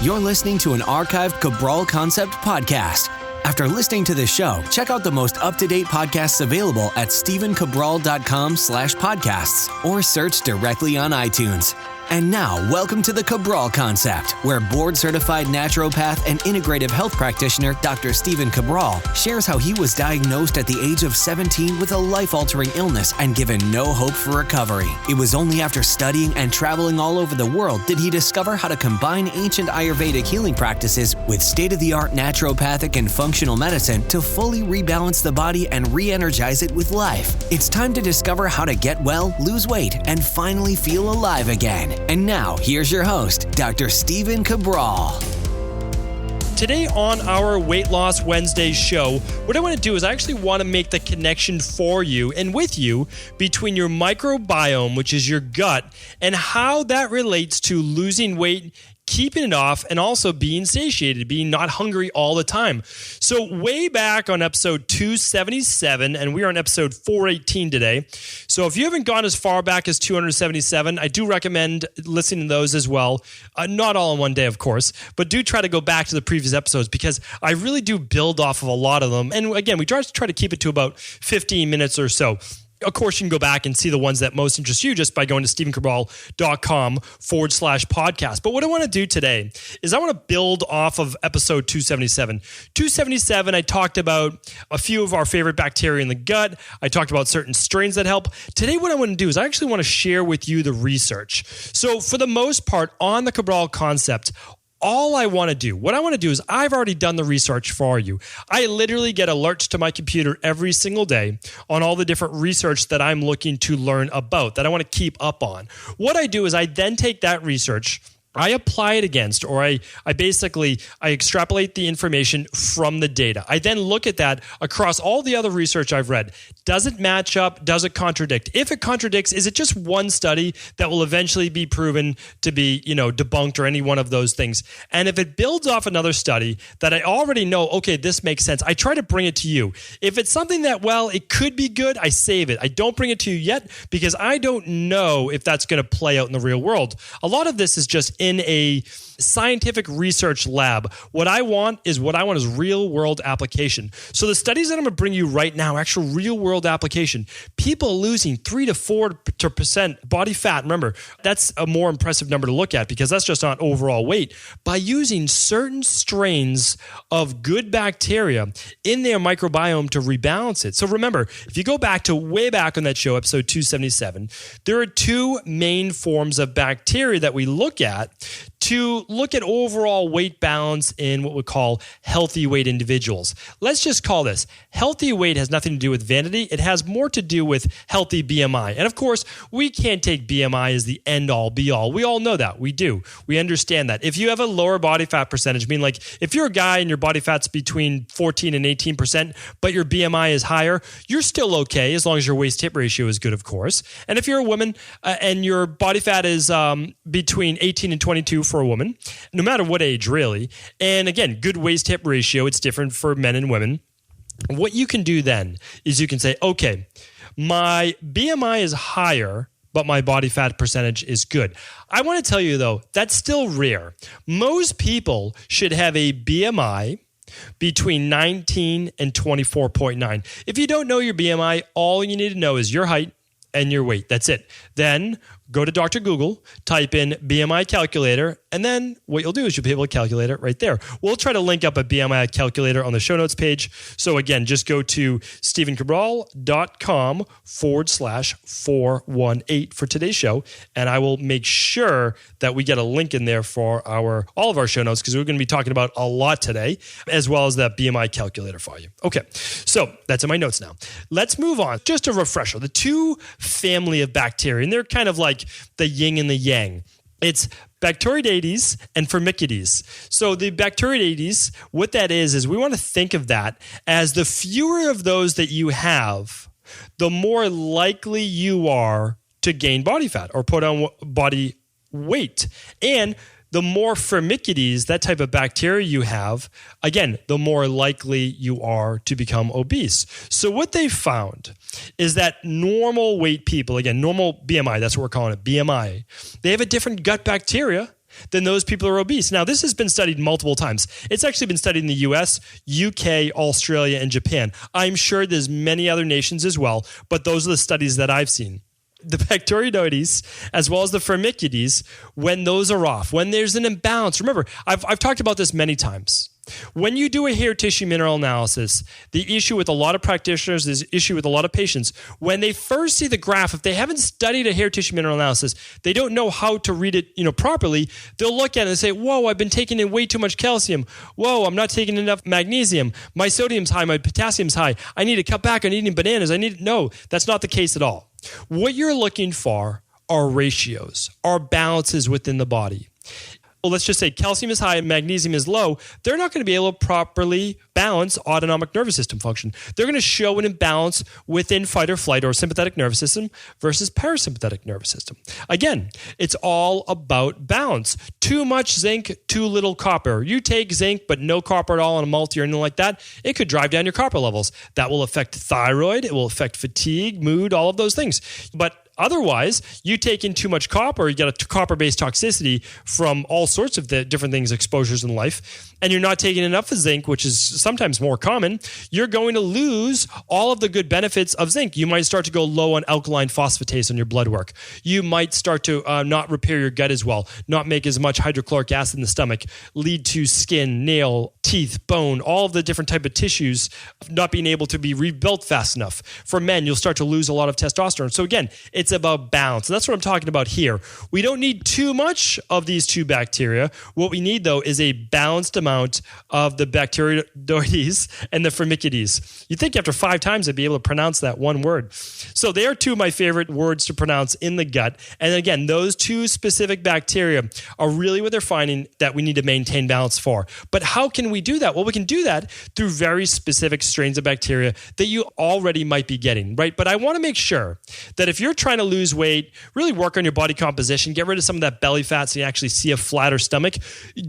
You're listening to an archived Cabral Concept podcast. After listening to this show, check out the most up-to-date podcasts available at stephencabral.com/podcasts or search directly on iTunes. And now, welcome to the Cabral Concept, where board-certified naturopath and integrative health practitioner Dr. Stephen Cabral shares how he was diagnosed at the age of 17 with a life-altering illness and given no hope for recovery. It was only after studying and traveling all over the world did he discover how to combine ancient Ayurvedic healing practices with state-of-the-art naturopathic and functional medicine to fully rebalance the body and re-energize it with life. It's time to discover how to get well, lose weight, and finally feel alive again. And now, here's your host, Dr. Stephen Cabral. Today on our Weight Loss Wednesday show, what I want to do is I actually want to make the connection for you and with you between your microbiome, which is your gut, and how that relates to losing weight, keeping it off, and also being satiated, being not hungry all the time. So way back on episode 277, and we are on episode 418 today. So if you haven't gone as far back as 277, I do recommend listening to those as well. Not all in one day, of course, but do try to go back to the previous episodes because I really do build off of a lot of them. And again, we try to keep it to about 15 minutes or so. Of course, you can go back and see the ones that most interest you just by going to stephencabral.com/podcast. But what I want to do today is I want to build off of episode 277. 277, I talked about a few of our favorite bacteria in the gut. I talked about certain strains that help. Today, what I want to do is I actually want to share with you the research. So for the most part, on the Cabral Concept, what I want to do is I've already done the research for you. I literally get alerts to my computer every single day on all the different research that I'm looking to learn about, that I want to keep up on. What I do is I then take that research, I apply it against, or I extrapolate the information from the data. I then look at that across all the other research I've read. Does it match up? Does it contradict? If it contradicts, is it just one study that will eventually be proven to be, debunked or any one of those things? And if it builds off another study that I already know, okay, this makes sense, I try to bring it to you. If it's something that, it could be good, I save it. I don't bring it to you yet because I don't know if that's going to play out in the real world. A lot of this is just in a scientific research lab. What I want is real world application. So the studies that I'm going to bring you right now, actual real world application, people losing 3 to 4% body fat. Remember, that's a more impressive number to look at because that's just not overall weight, by using certain strains of good bacteria in their microbiome to rebalance it. So remember, if you go back to way back on that show, episode 277, there are two main forms of bacteria that we look at to look at overall weight balance in what we call healthy weight individuals. Let's just call this healthy weight. Has nothing to do with vanity. It has more to do with healthy BMI. And of course, we can't take BMI as the end all be all. We all know that. We do. We understand that. If you have a lower body fat percentage, if you're a guy and your body fat's between 14 and 18%, but your BMI is higher, you're still okay as long as your waist hip ratio is good, of course. And if you're a woman and your body fat is between 18 and 22 for a woman, no matter what age really, and again, good waist hip ratio, it's different for men and women. What you can do then is you can say, okay, my BMI is higher, but my body fat percentage is good. I want to tell you though, that's still rare. Most people should have a BMI between 19 and 24.9. If you don't know your BMI, all you need to know is your height and your weight. That's it. Then go to Dr. Google, type in BMI calculator, and then what you'll do is you'll be able to calculate it right there. We'll try to link up a BMI calculator on the show notes page. So again, just go to stephencabral.com/418 for today's show, and I will make sure that we get a link in there for all of our show notes because we're going to be talking about a lot today, as well as that BMI calculator for you. Okay, so that's in my notes now. Let's move on. Just a refresher. The two family of bacteria, and they're kind of like the yin and the yang. It's Bacteroidetes and Firmicutes. So the Bacteroidetes, what that is we want to think of that as the fewer of those that you have, the more likely you are to gain body fat or put on body weight. And the more Firmicutes, that type of bacteria you have, again, the more likely you are to become obese. So what they found is that normal weight people, again, normal BMI, that's what we're calling it, BMI, they have a different gut bacteria then those people are obese. Now, this has been studied multiple times. It's actually been studied in the US, UK, Australia, and Japan. I'm sure there's many other nations as well, but those are the studies that I've seen. The Bacteroidetes, as well as the Firmicutes, when those are off, when there's an imbalance. Remember, I've talked about this many times. When you do a hair tissue mineral analysis, the issue with a lot of practitioners, the issue with a lot of patients, when they first see the graph, if they haven't studied a hair tissue mineral analysis, they don't know how to read it, properly. They'll look at it and say, whoa, I've been taking in way too much calcium. Whoa, I'm not taking enough magnesium. My sodium's high, my potassium's high. I need to cut back on eating bananas. No, that's not the case at all. What you're looking for are ratios, are balances within the body. Well, let's just say calcium is high and magnesium is low. They're not going to be able to properly balance autonomic nervous system function. They're going to show an imbalance within fight or flight or sympathetic nervous system versus parasympathetic nervous system. Again, it's all about balance. Too much zinc, too little copper. You take zinc but no copper at all in a multi or anything like that, it could drive down your copper levels. That will affect thyroid. It will affect fatigue, mood, all of those things. But otherwise, you take in too much copper, you get a copper-based toxicity from all sorts of the different things, exposures in life, and you're not taking enough of zinc, which is sometimes more common, you're going to lose all of the good benefits of zinc. You might start to go low on alkaline phosphatase on your blood work. You might start to not repair your gut as well, not make as much hydrochloric acid in the stomach, lead to skin, nail, teeth, bone, all of the different type of tissues not being able to be rebuilt fast enough. For men, you'll start to lose a lot of testosterone. So again, it's about balance. And that's what I'm talking about here. We don't need too much of these two bacteria. What we need, though, is a balanced amount of the Bacteroidetes and the Firmicutes. You'd think after 5 times I'd be able to pronounce that one word. So they are two of my favorite words to pronounce in the gut. And again, those two specific bacteria are really what they're finding that we need to maintain balance for. But how can we do that? Well, we can do that through very specific strains of bacteria that you already might be getting, right? But I want to make sure that if you're trying to lose weight, really work on your body composition, get rid of some of that belly fat so you actually see a flatter stomach,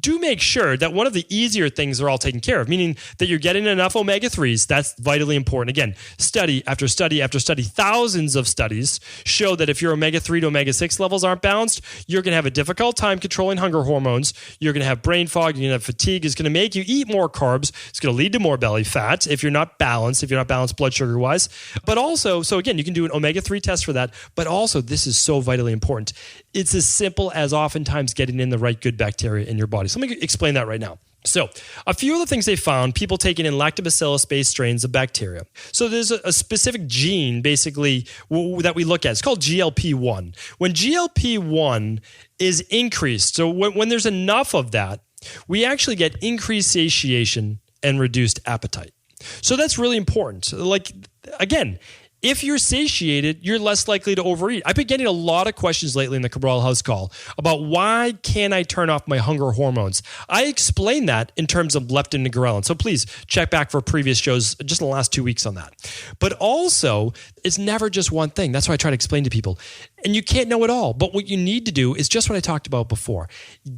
do make sure that one of the easier things are all taken care of, meaning that you're getting enough omega-3s. That's vitally important. Again, study after study after study, thousands of studies show that if your omega-3 to omega-6 levels aren't balanced, you're going to have a difficult time controlling hunger hormones. You're going to have brain fog. You're going to have fatigue. It's going to make you eat more carbs. It's going to lead to more belly fat if you're not balanced blood sugar-wise. But also, so again, you can do an omega-3 test for that. But also, this is so vitally important. It's as simple as oftentimes getting in the right good bacteria in your body. So let me explain that right now. So a few of the things they found, people taking in lactobacillus-based strains of bacteria. So there's a specific gene, basically, that we look at. It's called GLP-1. When GLP-1 is increased, so when there's enough of that, we actually get increased satiation and reduced appetite. So that's really important. Like, again, if you're satiated, you're less likely to overeat. I've been getting a lot of questions lately in the Cabral House Call about why can't I turn off my hunger hormones? I explain that in terms of leptin and ghrelin. So please check back for previous shows just in the last 2 weeks on that. But also, it's never just one thing. That's why I try to explain to people. And you can't know it all. But what you need to do is just what I talked about before.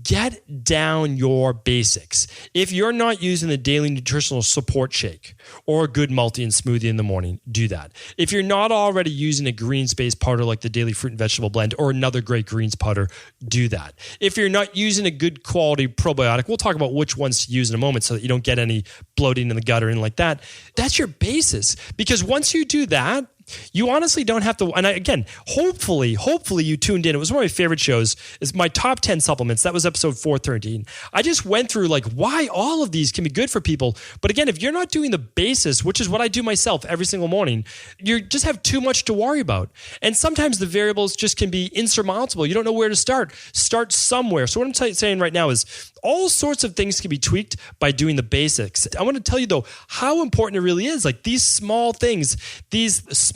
Get down your basics. If you're not using the daily nutritional support shake or a good multi and smoothie in the morning, do that. If you're not already using a greens-based powder like the daily fruit and vegetable blend or another great greens powder, do that. If you're not using a good quality probiotic, we'll talk about which ones to use in a moment so that you don't get any bloating in the gut or anything like that. That's your basis. Because once you do that, you honestly don't have to, and again, hopefully you tuned in. It was one of my favorite shows. It's my top 10 supplements. That was episode 413. I just went through like why all of these can be good for people. But again, if you're not doing the basis, which is what I do myself every single morning, you just have too much to worry about. And sometimes the variables just can be insurmountable. You don't know where to start. Start somewhere. So what I'm saying right now is all sorts of things can be tweaked by doing the basics. I want to tell you though, how important it really is. Like these small things, as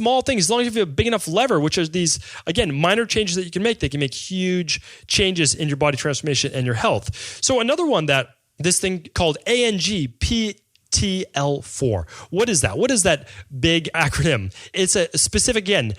long as you have a big enough lever, which are these, again, minor changes that you can make, they can make huge changes in your body transformation and your health. So another one that this thing called ANGPTL4. What is that? What is that big acronym? It's a specific, again,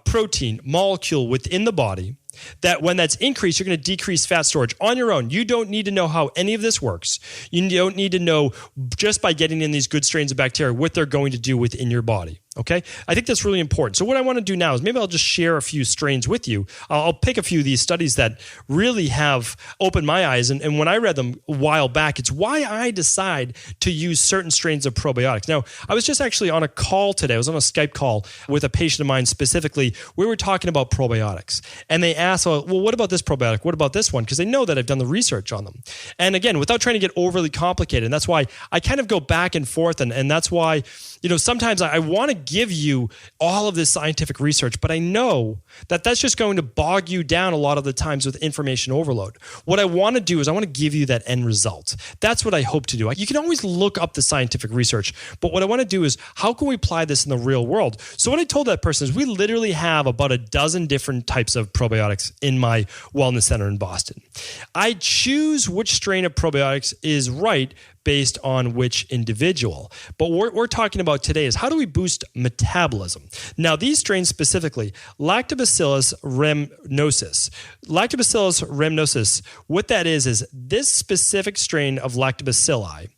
protein molecule within the body that when that's increased, you're going to decrease fat storage on your own. You don't need to know how any of this works. You don't need to know just by getting in these good strains of bacteria what they're going to do within your body. Okay. I think that's really important. So what I want to do now is maybe I'll just share a few strains with you. I'll pick a few of these studies that really have opened my eyes. And when I read them a while back, it's why I decide to use certain strains of probiotics. Now, I was just actually on a call today. I was on a Skype call with a patient of mine specifically. We were talking about probiotics. And they asked, well, what about this probiotic? What about this one? Because they know that I've done the research on them. And again, without trying to get overly complicated, and that's why I kind of go back and forth. And that's why, sometimes I want to give you all of this scientific research, but I know that that's just going to bog you down a lot of the times with information overload. What I want to do is I want to give you that end result. That's what I hope to do. You can always look up the scientific research, but what I want to do is how can we apply this in the real world? So what I told that person is we literally have about a dozen different types of probiotics in my wellness center in Boston. I choose which strain of probiotics is right based on which individual. But what we're talking about today is how do we boost metabolism? Now, these strains specifically, Lactobacillus rhamnosus. Lactobacillus rhamnosus, what that is this specific strain of lactobacilli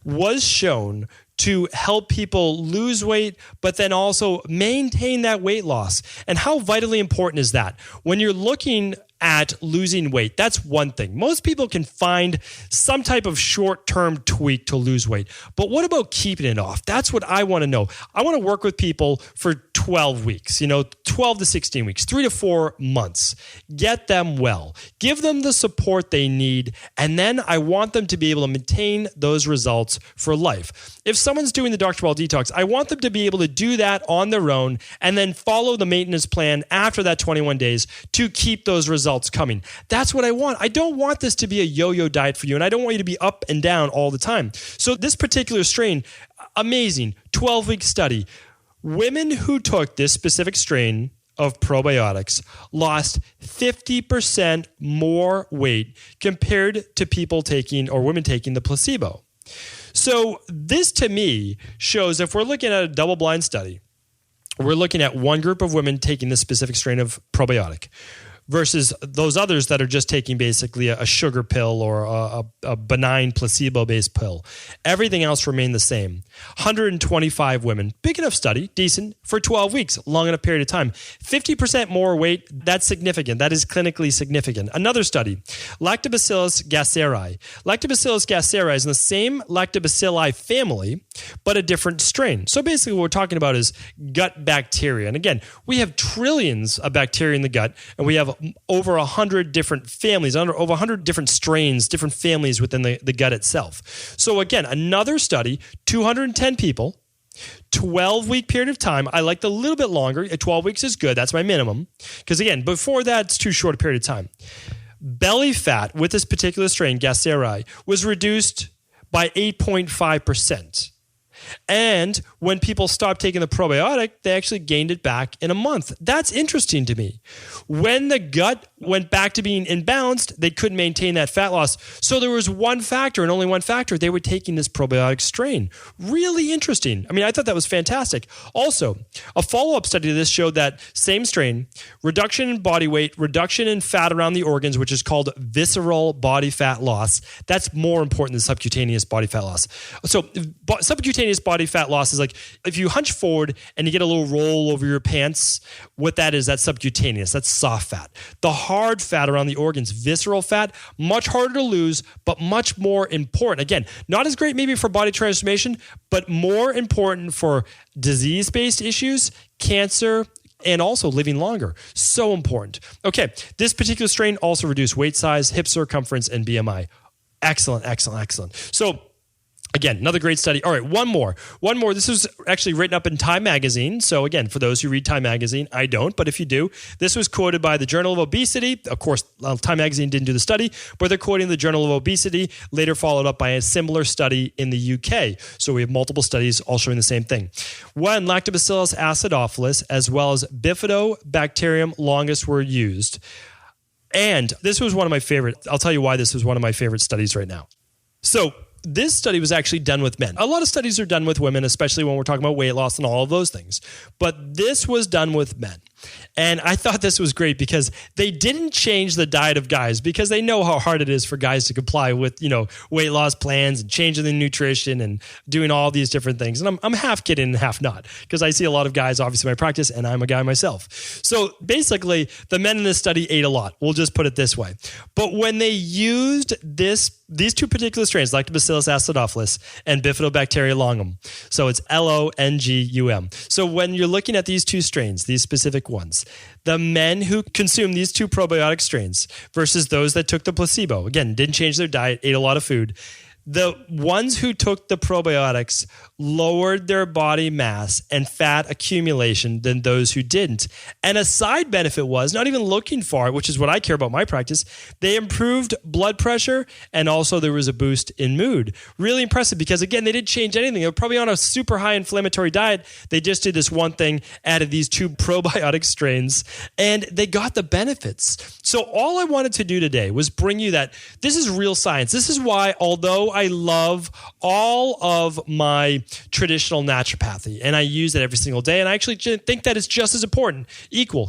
was shown to help people lose weight, but then also maintain that weight loss. And how vitally important is that? When you're looking at losing weight, that's one thing. Most people can find some type of short-term tweak to lose weight. But what about keeping it off? That's what I want to know. I want to work with people for 12 weeks, 12 to 16 weeks, 3 to 4 months. Get them well. Give them the support they need. And then I want them to be able to maintain those results for life. If someone's doing the Dr. Cabral detox, I want them to be able to do that on their own and then follow the maintenance plan after that 21 days to keep those results coming. That's what I want. I don't want this to be a yo-yo diet for you, and I don't want you to be up and down all the time. So this particular strain, amazing, 12-week study. Women who took this specific strain of probiotics lost 50% more weight compared to people taking or women taking the placebo. So this to me shows if we're looking at a double-blind study, we're looking at one group of women taking this specific strain of probiotic versus those others that are just taking basically a sugar pill or a benign placebo-based pill. Everything else remained the same. 125 women, big enough study, decent, for 12 weeks, long enough period of time. 50% more weight, that's significant. That is clinically significant. Another study, Lactobacillus gasseri. Lactobacillus gasseri is in the same Lactobacilli family, but a different strain. So basically what we're talking about is gut bacteria. And again, we have trillions of bacteria in the gut, and we have over 100 different families, over 100 different strains, different families within the gut itself. So again, another study, 210 people, 12-week period of time. I like the little bit longer. 12 weeks is good. That's my minimum. Because again, before that, it's too short a period of time. Belly fat with this particular strain, gasseri, was reduced by 8.5%. And when people stopped taking the probiotic, they actually gained it back in a month. That's interesting to me. When the gut went back to being imbalanced, they couldn't maintain that fat loss. So there was one factor and only one factor. They were taking this probiotic strain. Really interesting. I mean, I thought that was fantastic. Also, a follow-up study to this showed that same strain, reduction in body weight, reduction in fat around the organs, which is called visceral body fat loss. That's more important than subcutaneous body fat loss. So subcutaneous body fat loss is like if you hunch forward and you get a little roll over your pants, what that is, that's subcutaneous. That's soft fat. The hard fat around the organs, visceral fat, much harder to lose, but much more important. Again, not as great maybe for body transformation, but more important for disease-based issues, cancer, and also living longer. So important. Okay, this particular strain also reduced waist size, hip circumference, and BMI. Excellent, excellent, excellent. So again, another great study. All right, one more. This was actually written up in Time Magazine. So again, for those who read Time Magazine, I don't, but if you do, this was quoted by the Journal of Obesity. Of course, Time Magazine didn't do the study, but they're quoting the Journal of Obesity, later followed up by a similar study in the UK. So we have multiple studies all showing the same thing. One, Lactobacillus acidophilus, as well as Bifidobacterium longus were used. And this was one of my favorite. I'll tell you why this was one of my favorite studies right now. So this study was actually done with men. A lot of studies are done with women, especially when we're talking about weight loss and all of those things. But this was done with men. And I thought this was great because they didn't change the diet of guys because they know how hard it is for guys to comply with, weight loss plans and changing the nutrition and doing all these different things. And I'm half kidding and half not because I see a lot of guys, obviously, in my practice, and I'm a guy myself. So basically, the men in this study ate a lot. We'll just put it this way. But when they used these two particular strains, Lactobacillus acidophilus and Bifidobacteria longum, so it's LONGUM. So when you're looking at these two strains, these specific ones, the men who consumed these two probiotic strains versus those that took the placebo, again, didn't change their diet, ate a lot of food, the ones who took the probiotics lowered their body mass and fat accumulation than those who didn't. And a side benefit was, not even looking for it, which is what I care about in my practice, they improved blood pressure and also there was a boost in mood. Really impressive because, again, they didn't change anything. They were probably on a super high inflammatory diet. They just did this one thing, added these two probiotic strains, and they got the benefits. So all I wanted to do today was bring you that this is real science. This is why, although I love all of my traditional naturopathy and I use it every single day, and I actually think that it's just as important,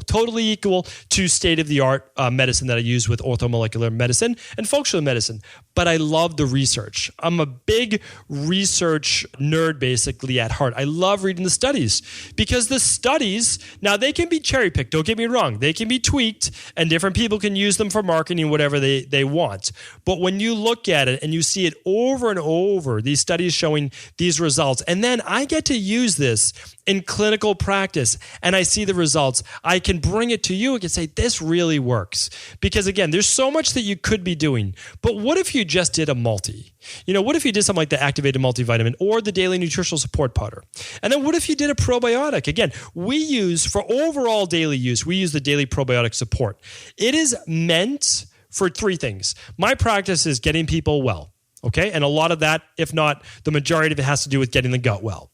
totally equal to state-of-the-art medicine that I use with orthomolecular medicine and functional medicine. But I love the research. I'm a big research nerd basically at heart. I love reading the studies because the studies, now they can be cherry-picked, don't get me wrong. They can be tweaked and different people can use them for marketing, whatever they want. But when you look at it and you see it over and over, these studies showing these results, and then I get to use this in clinical practice and I see the results, I can bring it to you and can say, this really works. Because again, there's so much that you could be doing. But what if you just did a multi? What if you did something like the activated multivitamin or the daily nutritional support powder? And then what if you did a probiotic? Again, we use, for overall daily use, we use the daily probiotic support. It is meant for three things. My practice is getting people well. Okay. And a lot of that, if not the majority of it, has to do with getting the gut well.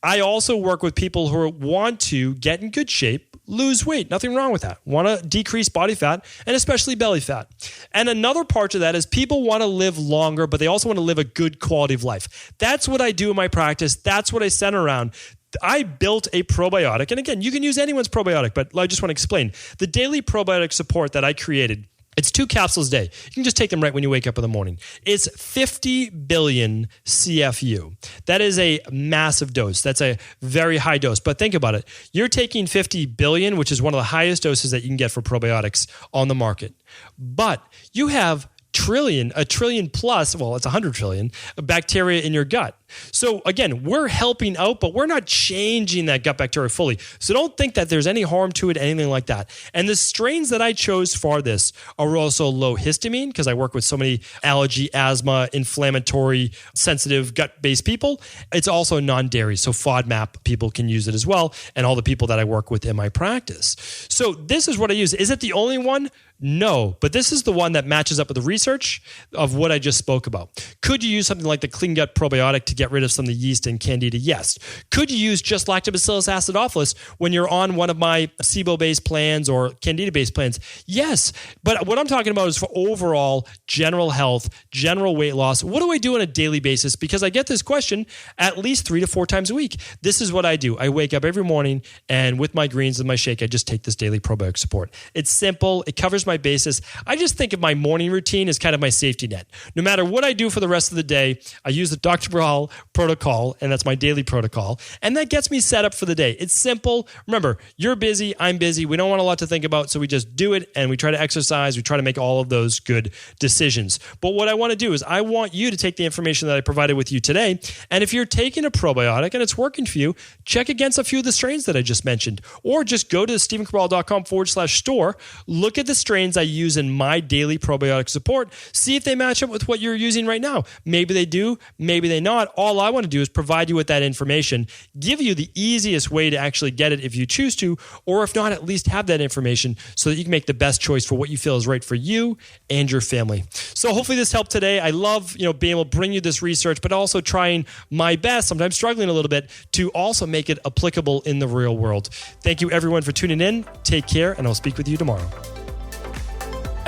I also work with people who want to get in good shape, lose weight. Nothing wrong with that. Want to decrease body fat and especially belly fat. And another part of that is people want to live longer, but they also want to live a good quality of life. That's what I do in my practice. That's what I center around. I built a probiotic. And again, you can use anyone's probiotic, but I just want to explain. The daily probiotic support that I created, it's 2 capsules a day. You can just take them right when you wake up in the morning. It's 50 billion CFU. That is a massive dose. That's a very high dose. But think about it. You're taking 50 billion, which is one of the highest doses that you can get for probiotics on the market. But you have a trillion plus, well, it's 100 trillion bacteria in your gut. So again, we're helping out, but we're not changing that gut bacteria fully. So don't think that there's any harm to it, anything like that. And the strains that I chose for this are also low histamine because I work with so many allergy, asthma, inflammatory, sensitive gut-based people. It's also non-dairy, so FODMAP people can use it as well, and all the people that I work with in my practice. So this is what I use. Is it the only one? No, but this is the one that matches up with the research of what I just spoke about. Could you use something like the Clean Gut Probiotic to get rid of some of the yeast and candida? Yes. Could you use just Lactobacillus acidophilus when you're on one of my SIBO-based plans or candida-based plans? Yes. But what I'm talking about is for overall general health, general weight loss. What do I do on a daily basis? Because I get this question at least 3 to 4 times a week. This is what I do. I wake up every morning and with my greens and my shake, I just take this daily probiotic support. It's simple. It covers my basis. I just think of my morning routine as kind of my safety net. No matter what I do for the rest of the day, I use the Dr. Cabral protocol, and that's my daily protocol, and that gets me set up for the day. It's simple. Remember, you're busy, I'm busy. We don't want a lot to think about, so we just do it, and we try to exercise. We try to make all of those good decisions. But what I want to do is I want you to take the information that I provided with you today, and if you're taking a probiotic and it's working for you, check against a few of the strains that I just mentioned, or just go to stephencabral.com/store, look at the strains I use in my daily probiotic support, see if they match up with what you're using right now. Maybe they do, maybe they not. All I want to do is provide you with that information, give you the easiest way to actually get it if you choose to, or if not, at least have that information so that you can make the best choice for what you feel is right for you and your family. So hopefully this helped today. I love being able to bring you this research, but also trying my best, sometimes struggling a little bit, to also make it applicable in the real world. Thank you everyone for tuning in. Take care, and I'll speak with you tomorrow.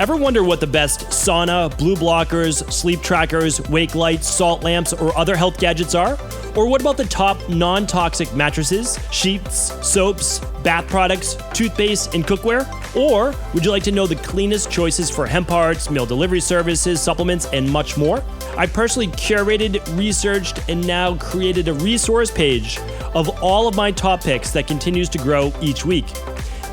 Ever wonder what the best sauna, blue blockers, sleep trackers, wake lights, salt lamps, or other health gadgets are? Or what about the top non-toxic mattresses, sheets, soaps, bath products, toothpaste, and cookware? Or would you like to know the cleanest choices for hemp parts, meal delivery services, supplements, and much more? I personally curated, researched, and now created a resource page of all of my top picks that continues to grow each week.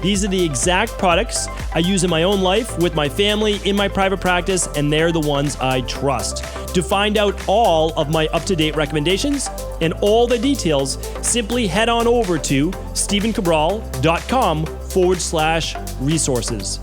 These are the exact products I use in my own life, with my family, in my private practice, and they're the ones I trust. To find out all of my up-to-date recommendations and all the details, simply head on over to stephencabral.com/resources.